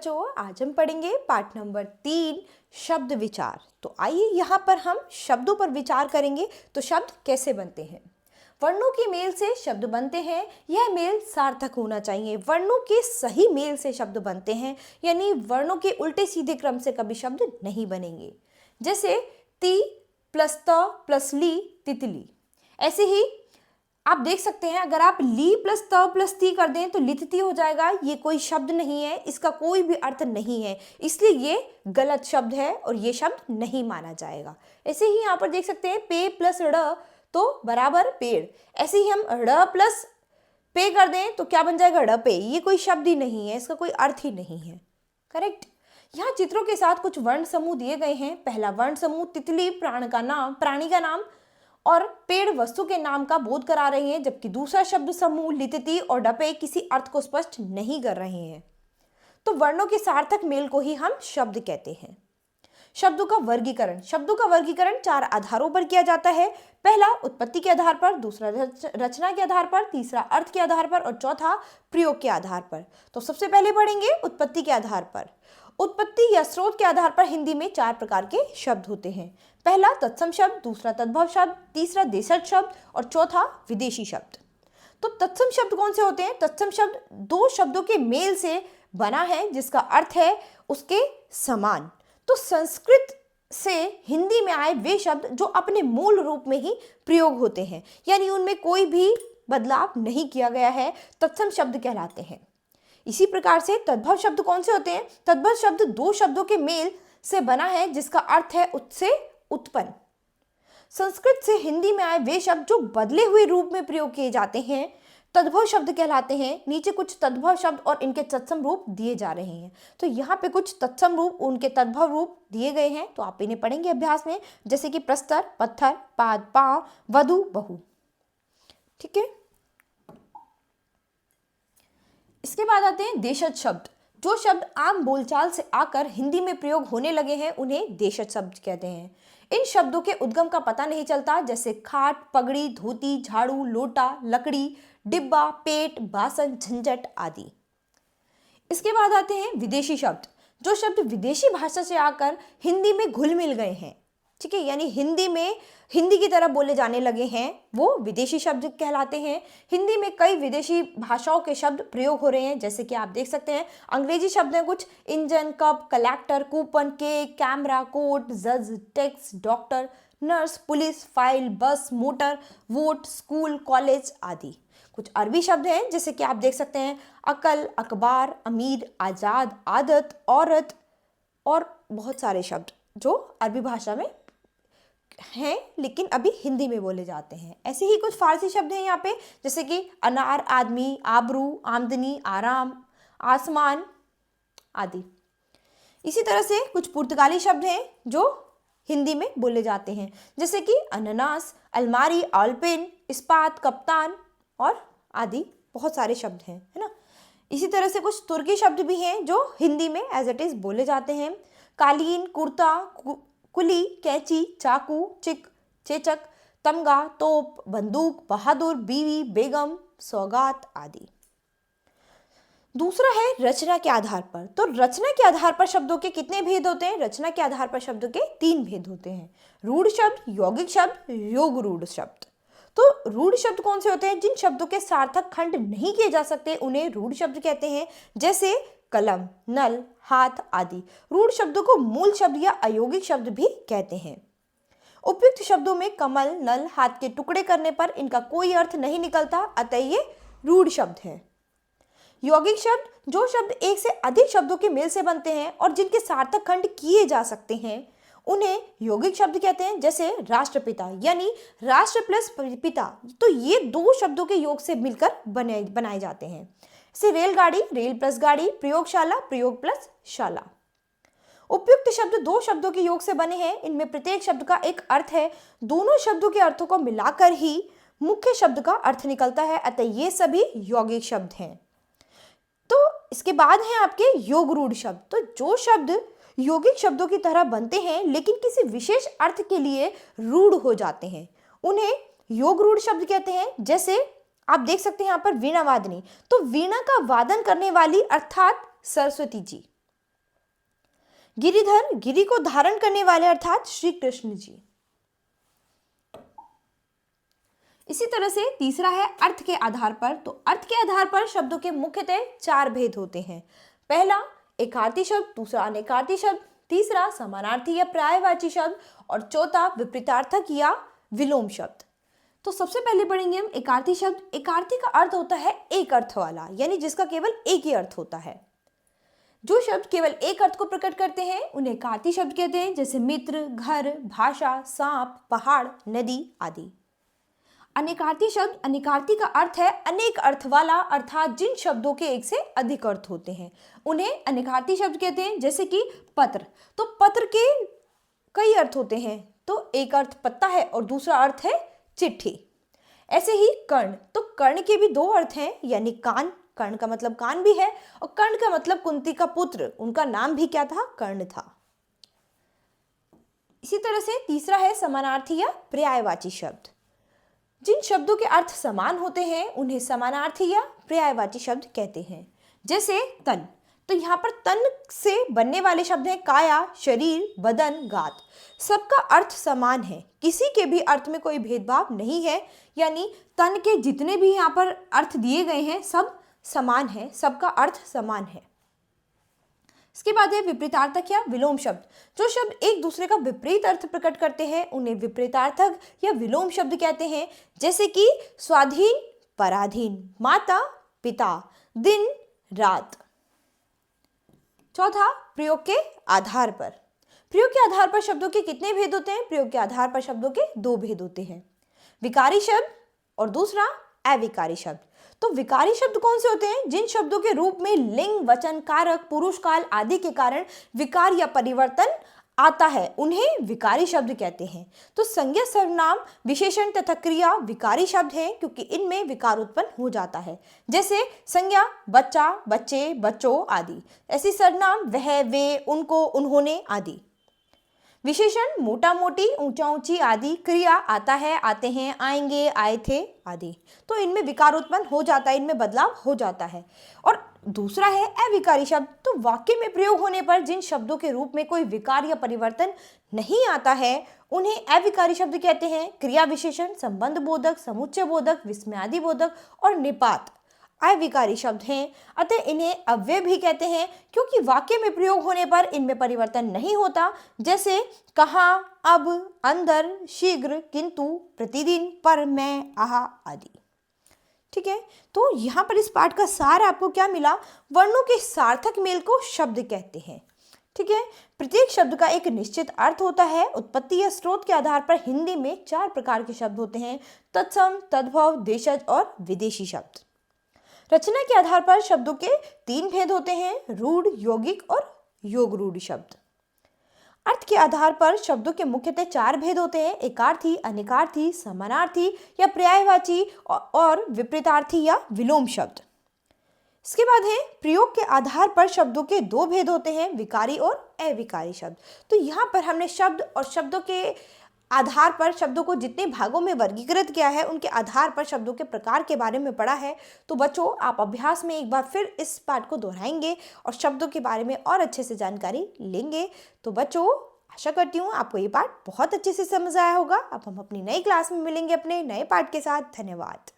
बच्चों, आज हम पढ़ेंगे पाठ नंबर 3 शब्द विचार। तो आइए यहाँ पर हम शब्दों पर विचार करेंगे। तो शब्द कैसे बनते हैं? वर्णों के मेल से शब्द बनते हैं। यह मेल सार्थक होना चाहिए। वर्णों के सही मेल से शब्द बनते हैं, यानी वर्णों के उल्टे सीधे क्रम से कभी शब्द नहीं बनेंगे। जैसे ती प्लस त प्लस ली तितली। ऐसे ही आप देख सकते हैं, अगर आप ली प्लस त प्लस ती कर दें तो लितती हो जाएगा। ये कोई शब्द नहीं है, इसका कोई भी अर्थ नहीं है, इसलिए ये गलत शब्द है और ये शब्द नहीं माना जाएगा। ऐसे ही यहाँ पर देख सकते हैं पे प्लस ड़ तो बराबर पेड़। ऐसे ही हम ड़ प्लस पे कर दें तो क्या बन जाएगा? ड़पे। ये कोई शब्द ही नहीं है, इसका कोई अर्थ ही नहीं है। करेक्ट। यहाँ चित्रों के साथ कुछ वर्ण समूह दिए गए हैं। पहला वर्ण समूह तितली प्राणी का नाम और पेड़ वस्तु के नाम का बोध करा रहे हैं, जबकि दूसरा शब्द समूह लितती और डपे किसी अर्थ को स्पष्ट नहीं कर रहे हैं। तो वर्णों के सार्थक मेल को ही हम शब्द कहते हैं। शब्दों का वर्गीकरण 4 आधारों पर किया जाता है। पहला उत्पत्ति के आधार पर, दूसरा रचना के आधार पर, तीसरा अर्थ के आधार पर और चौथा प्रयोग के आधार पर। तो सबसे पहले पढ़ेंगे उत्पत्ति के आधार पर। उत्पत्ति या स्रोत के आधार पर हिंदी में 4 प्रकार के शब्द होते हैं। पहला तत्सम शब्द, दूसरा तद्भव शब्द, तीसरा देशज शब्द और चौथा विदेशी शब्द। तो तत्सम शब्द कौन से होते हैं? तत्सम शब्द 2 शब्दों के मेल से बना है, जिसका अर्थ है उसके समान। तो संस्कृत से हिंदी में आए वे शब्द जो अपने मूल रूप में ही प्रयोग होते हैं, यानी उनमें कोई भी बदलाव नहीं किया गया है, तत्सम शब्द कहलाते हैं। इसी प्रकार से तद्भव शब्द कौन से होते हैं? तद्भव शब्द 2 शब्दों के मेल से बना है, जिसका अर्थ है उससे उत्पन्न। संस्कृत से हिंदी में आए वे शब्द जो बदले हुए रूप में प्रयोग किए जाते हैं तद्भव शब्द कहलाते हैं। नीचे कुछ तद्भव शब्द और इनके तत्सम रूप दिए जा रहे हैं। तो यहाँ पे कुछ तत्सम रूप, उनके तद्भव रूप दिए गए हैं, तो आप इन्हें पढ़ेंगे अभ्यास में, जैसे कि प्रस्तर पत्थर, पाद पांव, वधु बहु। ठीक है। इसके बाद आते हैं देशज शब्द। जो शब्द आम बोलचाल से आकर हिंदी में प्रयोग होने लगे हैं उन्हें देशज शब्द कहते हैं। इन शब्दों के उद्गम का पता नहीं चलता, जैसे खाट, पगड़ी, धोती, झाड़ू, लोटा, लकड़ी, डिब्बा, पेट, बासन, झंझट आदि। इसके बाद आते हैं विदेशी शब्द। जो शब्द विदेशी भाषा से आकर हिंदी में घुल मिल गए हैं, ठीक है, यानी हिंदी की तरह बोले जाने लगे हैं, वो विदेशी शब्द कहलाते हैं। हिंदी में कई विदेशी भाषाओं के शब्द प्रयोग हो रहे हैं, जैसे कि आप देख सकते हैं अंग्रेजी शब्द हैं कुछ, engine, cup, collector, coupon, cake, camera, court, जज, tax, doctor, nurse, police, file, bus, motor, vote, school, college आदि। कुछ अरबी शब्द हैं, जैसे कि आप देख सकते हैं अकल, अखबार, अमीर, आज़ाद, आदत, औरत और बहुत सारे शब्द जो अरबी भाषा में हैं लेकिन अभी हिंदी में बोले जाते हैं। ऐसे ही कुछ फारसी शब्द हैं यहाँ पे, जैसे कि अनार, आदमी, आबरू, आमदनी, आराम, आसमान आदि। इसी तरह से कुछ पुर्तगाली शब्द हैं जो हिंदी में बोले जाते हैं, जैसे कि अनानास, अलमारी, ऑलपेन, इस्पात, कप्तान और आदि। बहुत सारे शब्द हैं, है ना। इसी तरह से कुछ तुर्की शब्द भी हैं जो हिंदी में एज इट इज बोले जाते हैं। कालीन, कुर्ता, कुली, कैंची, चाकू, चेचक, तमगा, तोप, बंदूक, बहादुर, बीवी, बेगम, सौगात आदि। दूसरा है रचना के आधार पर। तो रचना के आधार पर शब्दों के कितने भेद होते हैं? रचना के आधार पर शब्दों के 3 भेद होते हैं, रूढ़ शब्द, यौगिक शब्द, योग रूढ़ शब्द। तो रूढ़ शब्द कौन से होते हैं? जिन शब्दों के सार्थक खंड नहीं किए जा सकते उन्हें रूढ़ शब्द कहते हैं, जैसे कलम, नल, हाथ आदि। रूढ़ शब्दों को मूल शब्द या अयौगिक शब्द भी कहते हैं। उपयुक्त शब्दों में कमल, नल, हाथ के टुकड़े करने पर इनका कोई अर्थ नहीं निकलता, अतः ये रूढ़ शब्द है। यौगिक शब्द, जो शब्द एक से अधिक शब्दों के मेल से बनते हैं और जिनके सार्थक खंड किए जा सकते हैं उन्हें यौगिक शब्द कहते हैं, जैसे राष्ट्रपिता, यानी राष्ट्र प्लस पिता। तो ये 2 शब्दों के योग से मिलकर बनाए जाते हैं। जैसे रेलगाड़ी, रेल प्लस गाड़ी, प्रयोगशाला, प्रयोग प्लस शाला। उपयुक्त शब्द 2 शब्दों के योग से बने हैं। इनमें प्रत्येक शब्द का एक अर्थ है। दोनों शब्दों के अर्थों को मिलाकर ही मुख्य शब्द का अर्थ निकलता है, अतः ये सभी यौगिक शब्द हैं। तो इसके बाद हैं आपके योग रूढ़ शब्द। तो जो शब्द यौगिक शब्दों की तरह बनते हैं लेकिन किसी विशेष अर्थ के लिए रूढ़ हो जाते हैं, उन्हें योग रूढ़ शब्द कहते हैं। जैसे आप देख सकते हैं यहाँ पर वीणा वादनी, तो वीणा का वादन करने वाली अर्थात सरस्वती जी। गिरिधर, गिरि को धारण करने वाले अर्थात श्री कृष्ण जी। इसी तरह से तीसरा है अर्थ के आधार पर। तो अर्थ के आधार पर शब्दों के मुख्यतः 4 भेद होते हैं। पहला एकार्थी शब्द, दूसरा अनेकार्थी शब्द, तीसरा समानार्थी या पर्यायवाची शब्द और चौथा विपरीतार्थक या विलोम शब्द। तो सबसे पहले पढ़ेंगे हम एकार्थी शब्द। एकार्थी का अर्थ होता है एक अर्थ वाला, यानी जिसका केवल एक ही अर्थ होता है। जो शब्द केवल एक अर्थ को प्रकट करते हैं उन्हें एकार्थी शब्द कहते हैं, जैसे मित्र, घर, भाषा, सांप, पहाड़, नदी आदि। अनेकार्थी शब्द, अनेकार्थी का अर्थ है अनेक अर्थ वाला, अर्थात जिन शब्दों के एक से अधिक अर्थ होते हैं उन्हें अनेकार्थी शब्द कहते हैं। जैसे कि पत्र, तो पत्र के कई अर्थ होते हैं, तो एक अर्थ पत्ता है और दूसरा अर्थ है चिट्ठी। ऐसे ही कर्ण, तो कर्ण के भी 2 अर्थ हैं, यानी कान, कर्ण का मतलब कान भी है, और कर्ण का मतलब कुंती का पुत्र, उनका नाम भी क्या था, कर्ण था। इसी तरह से तीसरा है समानार्थी या पर्यायवाची शब्द। जिन शब्दों के अर्थ समान होते हैं उन्हें समानार्थी या पर्यायवाची शब्द कहते हैं। जैसे तन, तो यहाँ पर तन से बनने वाले शब्द हैं काया, शरीर, बदन, गात। सबका अर्थ समान है, किसी के भी अर्थ में कोई भेदभाव नहीं है, यानी तन के जितने भी यहाँ पर अर्थ दिए गए हैं सब समान है, सबका अर्थ समान है। इसके बाद है विपरीतार्थक या विलोम शब्द। जो शब्द एक दूसरे का विपरीत अर्थ प्रकट करते हैं उन्हें विपरीतार्थक या विलोम शब्द कहते हैं। जैसे कि स्वाधीन, पराधीन, माता, पिता, दिन, रात। चौथा, प्रयोग के आधार पर। प्रयोग के आधार पर शब्दों के कितने भेद होते हैं? प्रयोग के आधार पर शब्दों के 2 भेद होते हैं, विकारी शब्द और दूसरा अविकारी शब्द। तो विकारी शब्द कौन से होते हैं? जिन शब्दों के रूप में लिंग, वचन, कारक, पुरुष काल आदि के कारण विकार या परिवर्तन आता है उन्हें विकारी शब्द कहते हैं। तो संज्ञा, सर्वनाम, विशेषण तथा क्रिया विकारी शब्द हैं क्योंकि इनमें विकार उत्पन्न हो जाता है। जैसे संज्ञा बच्चा, बच्चे, बच्चों आदि। ऐसी सर्वनाम वह, वे, उनको, उन्होंने आदि। विशेषण मोटा, मोटी, ऊंचा, ऊंची आदि। क्रिया आता है, आते हैं, आएंगे, आए थे आदि। तो इनमें विकार उत्पन्न हो जाता है, इनमें बदलाव हो जाता है। और दूसरा है अविकारी शब्द। तो वाक्य में प्रयोग होने पर जिन शब्दों के रूप में कोई विकार या परिवर्तन नहीं आता है उन्हें अविकारी शब्द कहते हैं। क्रिया विशेषण, संबंध बोधक, समुच्चय बोधक, विस्मयादि बोधक और निपात अविकारी शब्द हैं, अतः इन्हें अव्यय भी कहते हैं क्योंकि वाक्य में प्रयोग होने पर इनमें परिवर्तन नहीं होता। जैसे कहाँ, अब, अंदर, शीघ्र, किंतु, प्रतिदिन, पर, मैं, आहा आदि। ठीक है, तो यहाँ पर इस पाठ का सार आपको क्या मिला? वर्णों के सार्थक मेल को शब्द कहते हैं। ठीक है, प्रत्येक शब्द का एक निश्चित अर्थ होता है। उत्पत्ति या स्रोत के आधार पर हिंदी में 4 प्रकार के शब्द होते हैं, तत्सम, तद्भव, देशज और विदेशी शब्द। रचना के आधार पर शब्दों के 3 भेद होते हैं, रूढ़, यौगिक और योग रूढ़ शब्द। अर्थ के आधार पर शब्दों के मुख्यतः 4 भेद होते हैं, एकार्थी, अनेकार्थी, समानार्थी या पर्यायवाची और विपरीतार्थी या विलोम शब्द। इसके बाद है प्रयोग के आधार पर शब्दों के 2 भेद होते हैं, विकारी और अविकारी शब्द। तो यहाँ पर हमने शब्द और शब्दों के आधार पर शब्दों को जितने भागों में वर्गीकृत किया है उनके आधार पर शब्दों के प्रकार के बारे में पढ़ा है। तो बच्चों, आप अभ्यास में एक बार फिर इस पाठ को दोहराएंगे और शब्दों के बारे में और अच्छे से जानकारी लेंगे। तो बच्चों, आशा करती हूँ आपको ये पाठ बहुत अच्छे से समझ आया होगा। अब हम अपनी नई क्लास में मिलेंगे अपने नए पाठ के साथ। धन्यवाद।